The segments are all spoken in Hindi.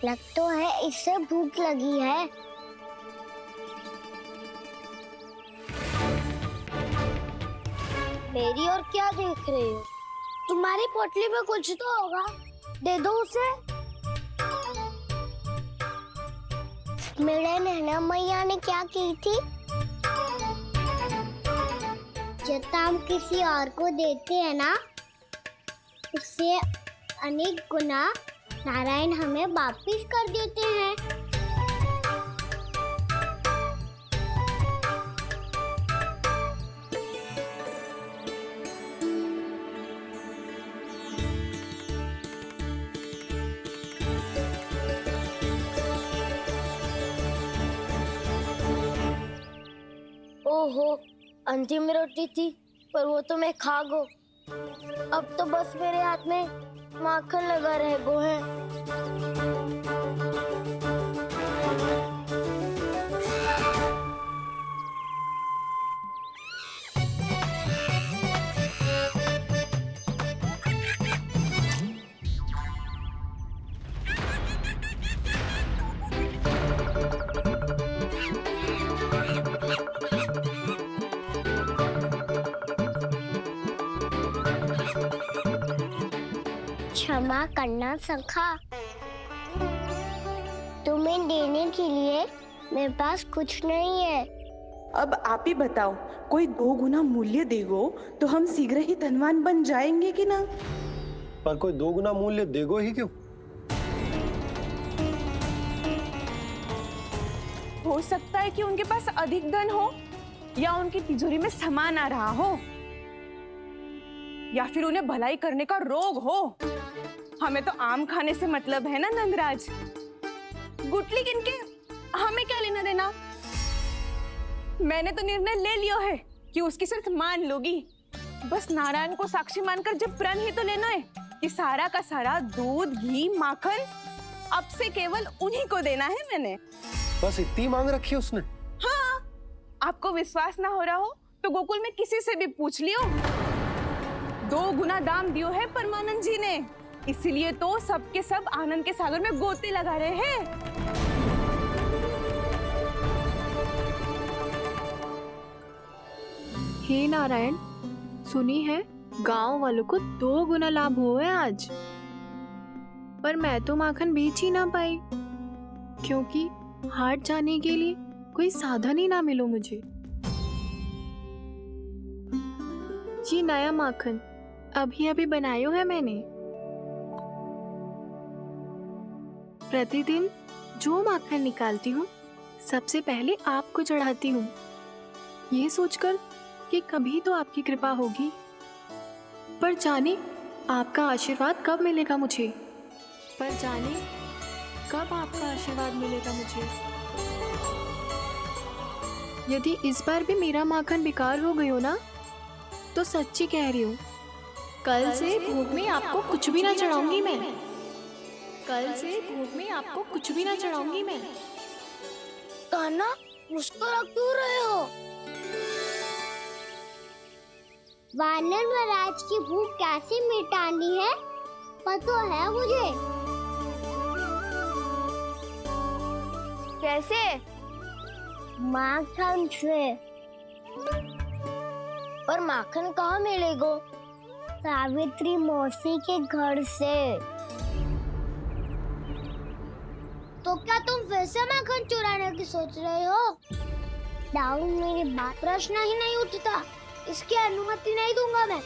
लग तो है इससे भूख लगी है। मेरी और क्या देख रहे हो? तुम्हारी पोटली में कुछ तो होगा, दे दो उसे। मेरे नैना मैया ने क्या की थी? जब हम किसी और को देते हैं ना, उससे अनेक गुना नारायण हमें वापिस कर देते हैं। ओहो, अंतिम रोटी थी, पर वो तो मैं खा गो। अब तो बस मेरे हाथ में माखन लगा रह गो है। क्षमा करना सखा, तुम्हें देने के लिए मेरे पास कुछ नहीं है। अब आप ही बताओ, कोई 2 गुना मूल्य देगो तो हम शीघ्र ही धनवान बन जाएंगे कि ना? पर कोई 2 गुना मूल्य देगो ही क्यों? हो सकता है कि उनके पास अधिक धन हो, या उनकी तिजोरी में सामान आ रहा हो, या फिर उन्हें भलाई करने का रोग हो। हमें तो आम खाने से मतलब है ना नंदराज। गुटली किनके, हमें क्या लेना देना। मैंने तो निर्णय ले लिया है कि उसकी सिर्फ मान लोगी। बस नारायण को साक्षी मानकर जब प्रण ही तो लेना है कि सारा का सारा दूध, घी, माखन अब से केवल उन्हीं को देना है मैंने। बस इतनी मांग रखी है उसने? हाँ, आपको विश्वास ना हो रहा हो तो गोकुल में किसी से भी पूछ लियो। 2 गुना दाम दियो है परमानंद जी ने, इसीलिए तो सबके सब आनंद के सागर में गोते लगा रहे हैं। हे नारायण, सुनी है गांव वालों को 2 गुना लाभ हुआ है आज। पर मैं तो माखन बेच ही ना पाई, क्योंकि हाट जाने के लिए कोई साधन ही ना मिलो मुझे। जी नया माखन अभी अभी बनायो है मैंने। प्रतिदिन जो माखन निकालती हूँ सबसे पहले आपको चढ़ाती हूँ, ये सोचकर कि कभी तो आपकी कृपा होगी। पर जाने आपका आशीर्वाद कब मिलेगा मुझे, पर जाने कब आपका आशीर्वाद मिलेगा मुझे। यदि इस बार भी मेरा माखन बेकार हो गई हो ना, तो सच्ची कह रही हूँ, कल से भोग में आपको कुछ भी ना चढ़ाऊंगी मैं। कल से भोग में आपको कुछ भी ना चढ़ाऊंगी मैं। कान्हा, मुस्कुरा क्यों रहे हो? वानर महाराज की भूख कैसे मिटानी है पता है मुझे। कैसे? माखन से। पर माखन कहाँ मिलेगा? सावित्री मौसी के घर से। तो क्या तुम फिर से माखन चुराने की सोच रहे हो? डाउन मेरी बात प्रश्न ही नहीं उठता, इसकी अनुमति नहीं दूंगा मैं।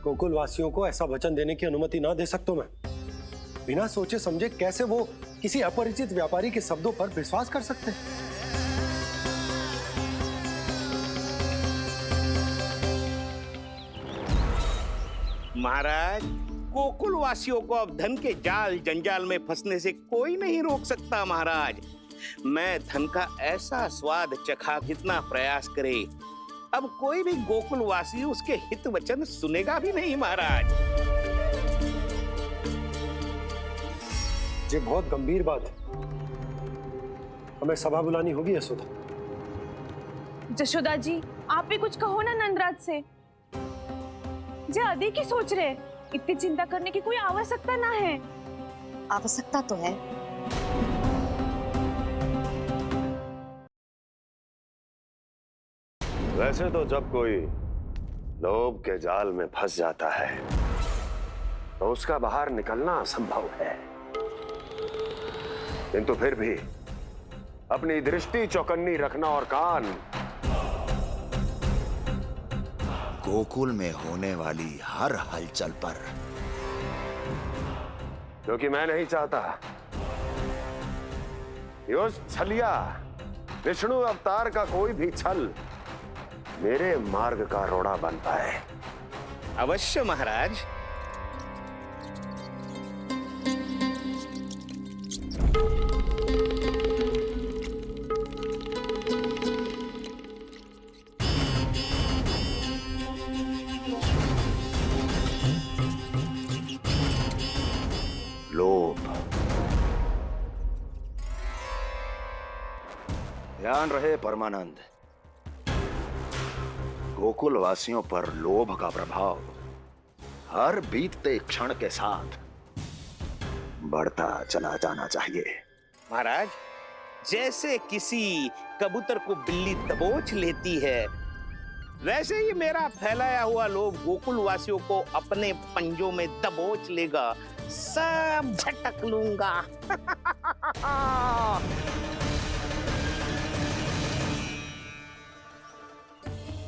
गोकुल वासियों को ऐसा वचन देने की अनुमति ना दे सकता मैं। बिना सोचे समझे कैसे वो किसी अपरिचित व्यापारी के शब्दों पर विश्वास कर सकते हैं? महाराज, गोकुल वासियों को अब धन के जाल जंजाल में फंसने से कोई नहीं रोक सकता। महाराज, मैं धन का ऐसा स्वाद चखा कितना प्रयास करे, अब कोई भी गोकुल वासी उसके हित वचन सुनेगा भी नहीं। महाराज, ये बहुत गंभीर बात है, हमें सभा बुलानी होगी यशोदा। जशोदा जी, आप भी कुछ कहो ना नंदराज से। जे अधिक ही सोच रहे, इतनी चिंता करने की कोई आवश्यकता ना है। आवश्यकता तो है। वैसे तो जब कोई लोभ के जाल में फंस जाता है तो उसका बाहर निकलना असंभव है, किंतु फिर भी अपनी दृष्टि चौकन्नी रखना और कान गोकुल में होने वाली हर हलचल पर, क्योंकि मैं नहीं चाहता कि उस छलिया विष्णु अवतार का कोई भी छल मेरे मार्ग का रोड़ा बन पाए। अवश्य महाराज। लोभ। ध्यान रहे परमानंद, गोकुल वासियों पर लोभ का प्रभाव हर बीतते क्षण के साथ बढ़ता चला जाना चाहिए। महाराज, जैसे किसी कबूतर को बिल्ली दबोच लेती है, वैसे ही मेरा फैलाया हुआ लोभ गोकुल वासियों को अपने पंजों में दबोच लेगा। सब झटक लूंगा।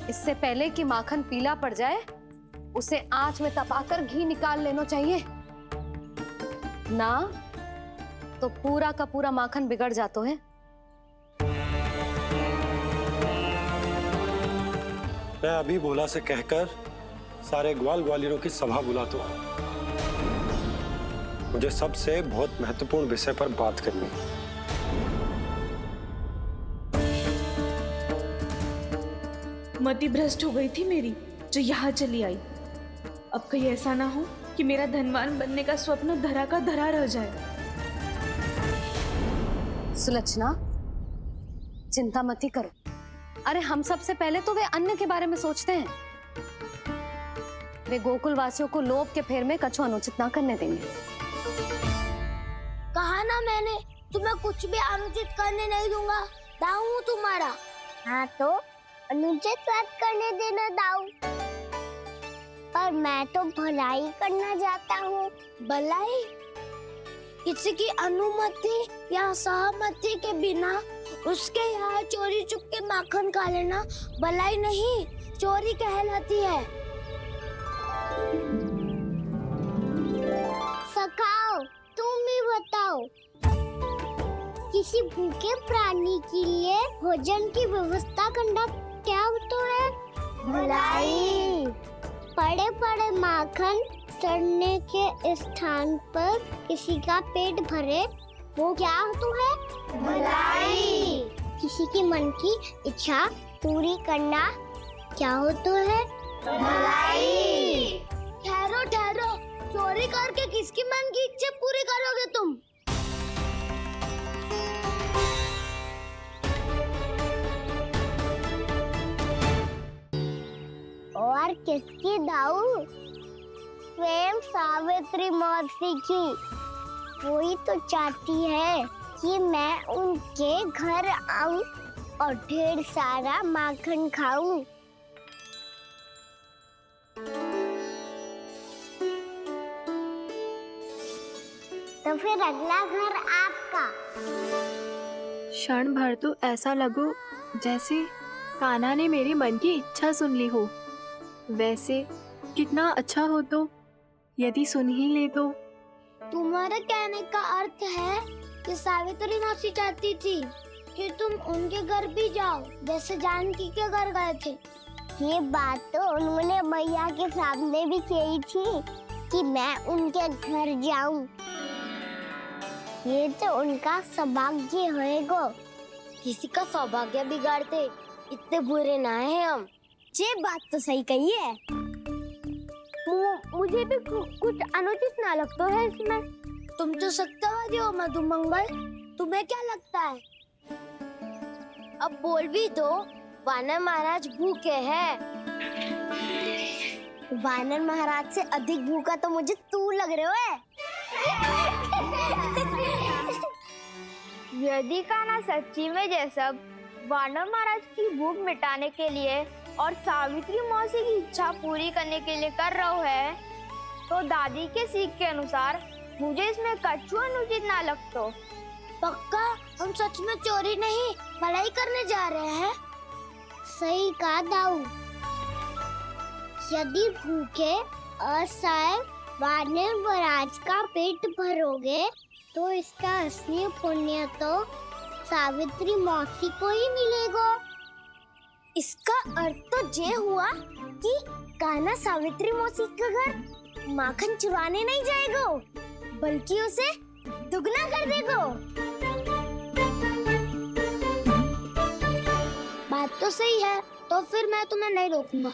इससे पहले कि माखन पीला पड़ जाए, उसे आंच में तपाकर घी निकाल लेना चाहिए ना, तो पूरा का पूरा माखन बिगड़ जाता है। मैं अभी भोला से कहकर सारे ग्वाल ग्वालियरों की सभा बुलाता हूं। मुझे सबसे बहुत महत्वपूर्ण विषय पर बात करनी है। मति भ्रष्ट हो गई थी मेरी, जो यहाँ चली आई। अब कहीं ऐसा ना हो कि मेरा धनवान बनने का स्वप्न धरा का धरा रह जाए। सुलक्षणा, चिंता मत ही करो। अरे हम सबसे पहले तो वे अन्न के बारे में सोचते हैं। वे गोकुल वासियों को लोभ के फेर में कछु अनुचित ना करने देंगे। कहा ना मैंने, तुम्हें कुछ भी अनुचित करने नहीं दूंगा। दाऊ हूँ तुम्हारा। हाँ तो अनुचित बात करने देना दाऊ। पर मैं तो भलाई करना चाहता हूँ। भलाई? किसी की अनुमति या सहमति के बिना उसके यहाँ चोरी चुप के माखन खा लेना भलाई नहीं, चोरी कहलाती है। सखाओ, तुम ही बताओ, किसी भूखे प्राणी के लिए भोजन की व्यवस्था करना क्या होता है? भलाई। पड़े पड़े माखन चढ़ने के स्थान पर किसी का पेट भरे, वो क्या होता है? भलाई। किसी की मन की इच्छा पूरी करना क्या होता है? भलाई। ठहरो ठहरो, चोरी करके किसकी मन की इच्छा पूरी करोगे तुम? और किसकी दाऊ? स्वयं सावित्री मौसी की। वही तो चाहती है कि मैं उनके घर आऊं और ढेर सारा माखन खाऊं। तो फिर अगला घर आपका। क्षण भर तो ऐसा लगो जैसे कान्हा ने मेरे मन की इच्छा सुन ली हो। वैसे कितना अच्छा हो तो यदि सुन ही ले तो। तुम्हारे कहने का अर्थ है कि सावित्री मौसी चाहती थी कि तुम उनके घर भी जाओ, जैसे जानकी के घर गए थे। ये बात तो उन्होंने मैया के सामने भी कही थी कि मैं उनके घर जाऊं। ये तो उनका सौभाग्य होएगा। किसी का सौभाग्य बिगाड़ते इतने बुरे ना है हम। ये बात तो सही कही है। मुझे भी कुछ अनुचित ना लगता है इसमें। तुम तो सत्यवादी हो मधुमंगल, तुम्हें क्या लगता है? अब बोल भी दो, वानर महाराज भूखे हैं। वानर महाराज से अधिक भूखा तो मुझे तू लग रहे हो। यदि कान्हा सच्ची में ये सब वानर महाराज की भूख मिटाने के लिए और सावित्री मौसी की इच्छा पूरी करने के लिए कर रहा है, तो दादी के सीख के अनुसार मुझे इसमें कछु अनुचित ना लगतो। पक्का हम सच में चोरी नहीं भलाई करने जा रहे हैं। सही कहा दाऊ। यदि भूखे असहाय वानर महाराज का पेट भरोगे तो इसका असली पुण्य तो सावित्री मौसी को ही मिलेगा। इसका अर्थ तो ये हुआ कि कान्हा सावित्री मौसी का घर माखन चुराने नहीं जाएगा, बल्कि उसे दुगना कर देगा। बात तो सही है, तो फिर मैं तुम्हें नहीं रोकूंगा।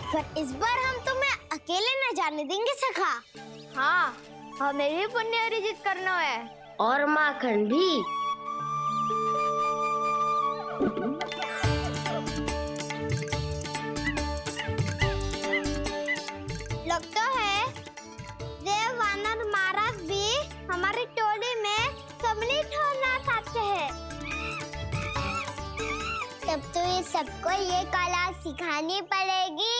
पर इस बार हम तुम्हें अकेले न जाने देंगे सखा। हाँ, हमें भी पुण्य अर्जित करना है और माखन भी। लगता है देव वानर महाराज भी हमारी टोली में सम्मिलित होना चाहते हैं। तब तो ये सबको ये कला सिखानी पड़ेगी।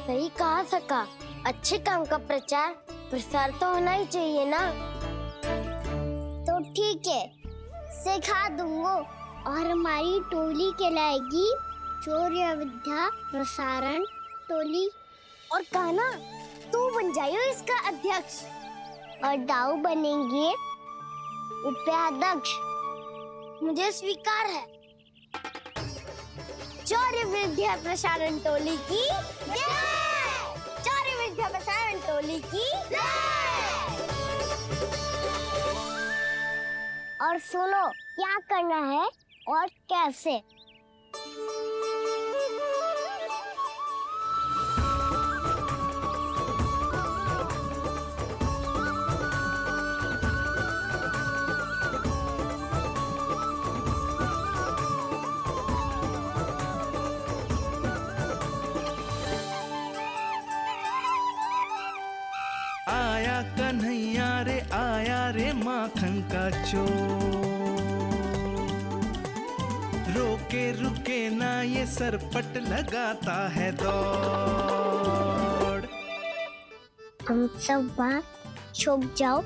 सही कहा सका। अच्छे काम का प्रचार प्रसार तो होना ही चाहिए ना। तो ठीक है, सिखा दूंगा और हमारी टोली कहलाएगी चौर्य विद्या प्रसारण टोली। और कान्हा तू बन जाइयो इसका अध्यक्ष और दाऊ बनेंगे उपाध्यक्ष। मुझे स्वीकार है। चौर्य विद्या प्रसारण टोली की जय। चौर्य विद्या प्रसारण टोली की जय। और सुनो क्या करना है और कैसे। आया कन्हैया रे आया रे माखन का चोर, रोके रुके ना ये सरपट लगाता है दौड़। तुम सब वहाँ छुप जाओ,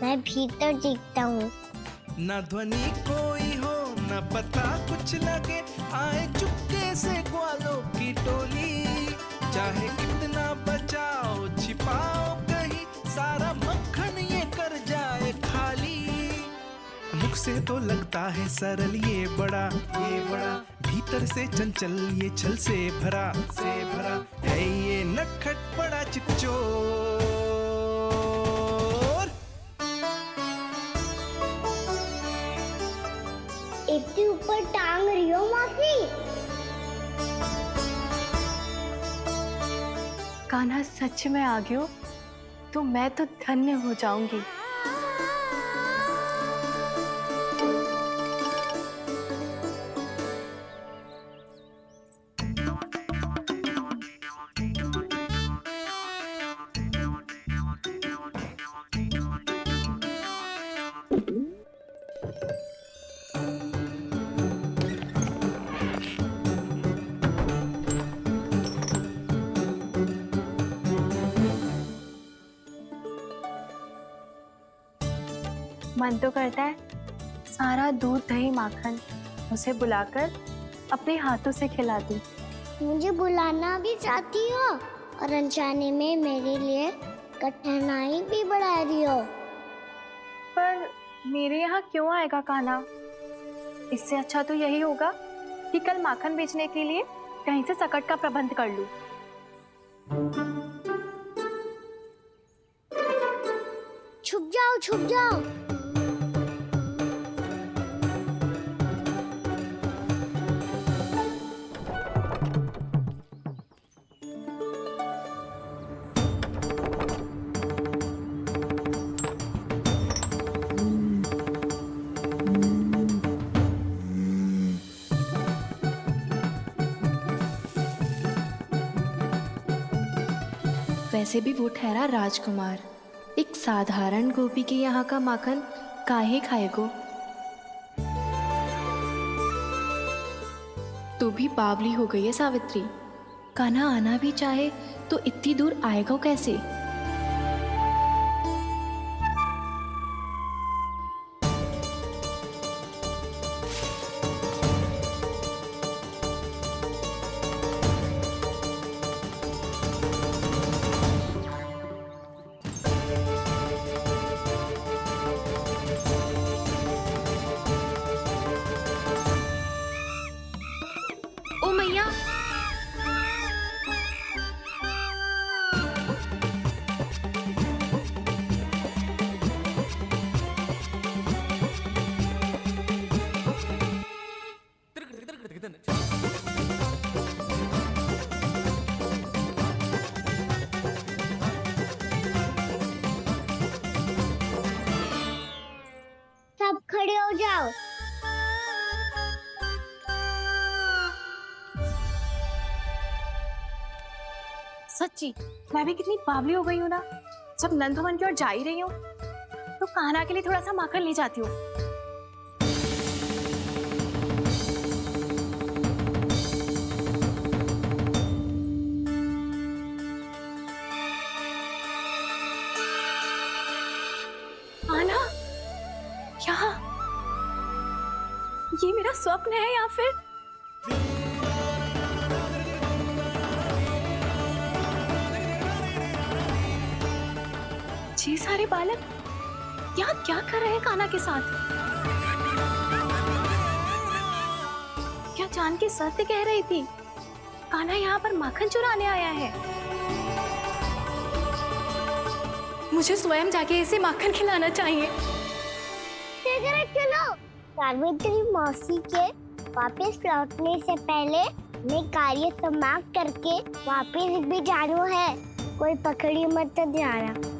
मैं भीतर देखता हूँ। न ध्वनि कोई हो न पता कुछ लगे, आए चुपके से ग्वालों की टोली। चाहे कितना बचाओ छिपाओ कहीं, सारा मक्खन ये कर जाए खाली। मुख से तो लगता है सरल ये बड़ा भीतर से चंचल ये छल से भरा है ये नटखट बड़ा चिपचोर। इतने ऊपर टांग रही हो मौसी। कान्हा सच में आ गयो तो मैं तो धन्य हो जाऊंगी। मन तो करता है सारा दूध दही माखन उसे बुलाकर अपने हाथों से खिला दूं। मुझे बुलाना भी चाहती हो और अनजाने में मेरे लिए कठिनाई भी बढ़ा रही हो। पर मेरे यहाँ क्यों आएगा कान्हा? इससे अच्छा तो यही होगा कि कल माखन बेचने के लिए कहीं से सकट का प्रबंध कर लूं। छुप जाओ छुप जाओ। वैसे भी वो ठहरा राजकुमार, एक साधारण गोपी के यहाँ का माखन काहे खाएगो। तू भी बावली हो गई है सावित्री। कान्हा आना भी चाहे तो इतनी दूर आएगा कैसे? ओ मैया, सब खड़े हो जाओ। सच्ची मैं भी कितनी बावली हो गई हूँ ना। जब नंद भवन की ओर जा ही रही हूँ तो कान्हा के लिए थोड़ा सा माखन ले जाती हूँ। कान्हा, यहाँ ये मेरा स्वप्न है या फिर ये सारे बालक यहाँ क्या कर रहे हैं कान्हा के साथ? क्या जानकी सत्य कह रही थी? कान्हा यहाँ पर माखन चुराने आया है। मुझे स्वयं जाके इसे माखन खिलाना चाहिए। चलो, सावित्री मौसी के वापस लौटने से पहले मैं कार्य समाप्त करके वापस भी जाना है। कोई पकड़ी मत जाना।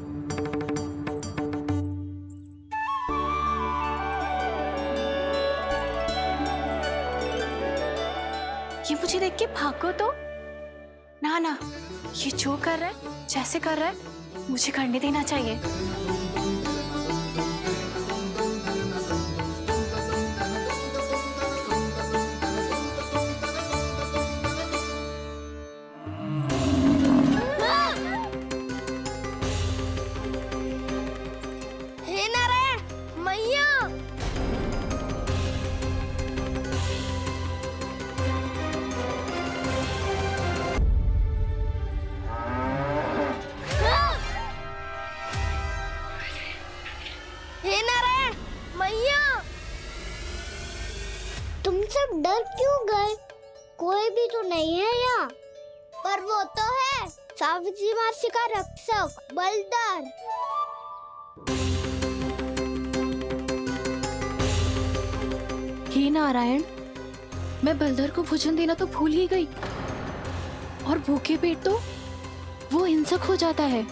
ये मुझे देख के भागो तो ना ना, ये जो कर रहा है, जैसे कर रहा है, मुझे करने देना चाहिए। हे नारायण मैया, हे नारायण मैया, तुम सब डर क्यों गए? कोई भी तो नहीं है यहाँ। पर वो तो है, सावित्री मासी का रक्षक बलदार। हे नारायण, मैं बलधर को भोजन देना तो भूल ही गई, और भूखे पेट तो वो हिंसक हो जाता है।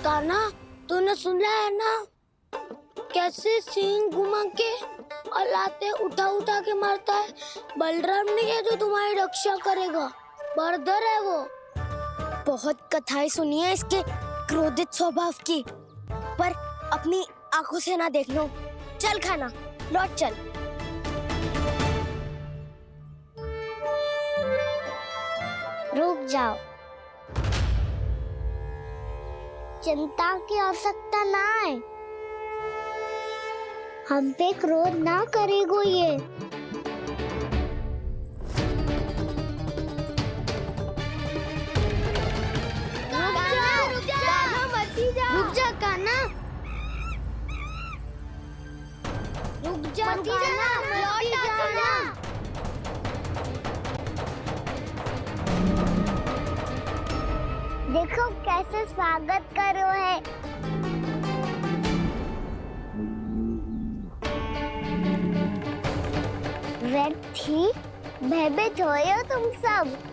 कान्हा, तूने सुना है ना कैसे सींग घुमा के और लाते उठा उठा के मारता है? बलराम नहीं है जो तुम्हारी रक्षा करेगा, बलधर है वो। बहुत कथाएं सुनी है इसके क्रोधित स्वभाव की, पर अपनी आंखों से ना देख लो। चल खाना, लौट चल। रुक जाओ, चिंता की आवश्यकता ना है। हम पे क्रोध ना करेगो ये। रुक जा कान्हा, रुक जा कान्हा, लौट जाना। देखो कैसे स्वागत करो है। व्यर्थ ही भयभीत हो तुम सब।